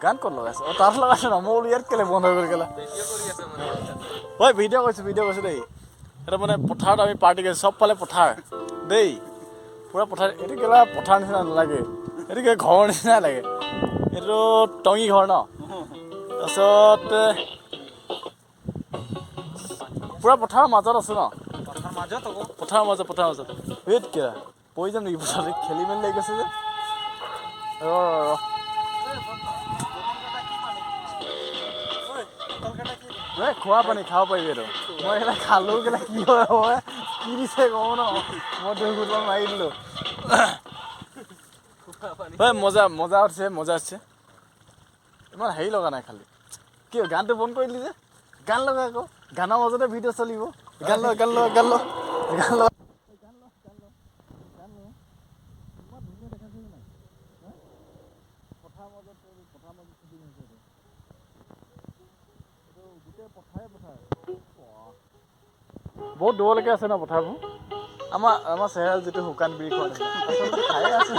গান ক'ত লগাইছে তাত লগাইছে ন মই ইয়াত কেলে বন্ধ কৰি গ'লা ঐ ভিডিঅ' কৰিছোঁ দেই এটা মানে পথাৰত আমি পাৰ্টি কৰিছোঁ চবফালে পথাৰ দেই পূৰা পথাৰ এইটো কেলা পথাৰ নিচিনা নালাগে এইটো কিবা ঘৰৰ নিচিনাই লাগে এইটো টঙি ঘৰ ন তাৰপিছত পূৰা পথাৰৰ মাজত আছোঁ ন পথাৰৰ মাজত এইত কিয় পৰি যাম নেকি পথাৰত খেলি মেলি লাগি গৈছে যে খোৱা পানী খাব পাৰিবি এইটো মই কেলা খালোঁ কেলা কি হয় কি দিছে কওঁ ন মই দুই ঘূটমান মাৰি দিলোঁ মজা উঠিছে ইমান হেৰি লগা নাই খালি কি গানটো বন্ধ কৰি দিলি যে গান লগা আকৌ গানৰ মাজতে ভিডিঅ' চলিব গান ল বহুত দূৰলৈকে আছে ন পথাৰবোৰ আমাৰ চেহেৰাত যিটো শুকান বিৰিখন খায়ে আছে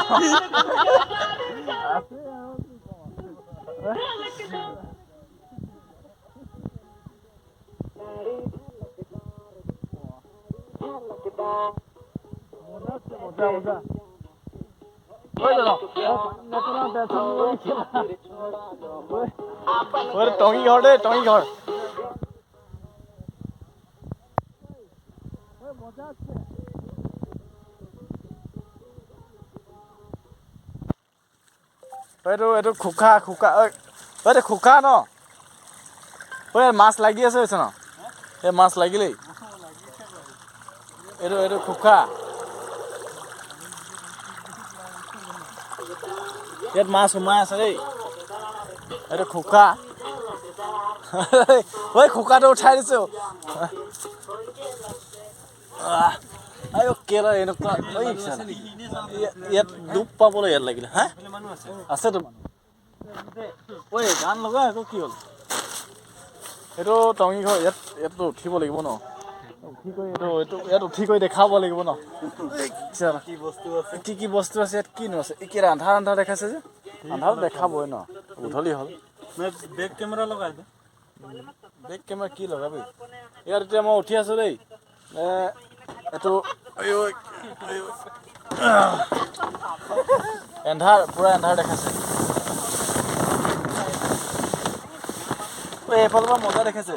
টঙি ঘৰ দেই টঙি ঘৰ এইটো খোকা এইটো খোকা ন ঐ মাছ লাগি আছে হৈছে ন এই মাছ লাগিলেই এইটো খোকা ইয়াত মাছ সোমাই আছে দেই এইটো খোকা ঐ খোকাটো উঠাই দিছো কেলা এনেকুৱা ইয়াত ডুব পাবলৈ ইয়াত লাগিলে হা আছেতো ঐ গান লগা আকৌ কি হ'ল এইটো টঙি ঘৰ ইয়াততো উঠিব লাগিব ন ইয়াত উঠি কৰি দেখাব লাগিব ন কি বস্তু আছে ইয়াত কিনো আছে কি আন্ধাৰ দেখাইছে যে আন্ধাৰত দেখাবই ন গধূলি হ'ল বেক কেমেৰা লগাই বেক কেমেৰা কি লগাবি ইয়াত এতিয়া মই উঠি আছোঁ দেই এইটো পূৰা এন্ধাৰ দেখাইছে এইফালৰ পৰা মজা দেখাইছে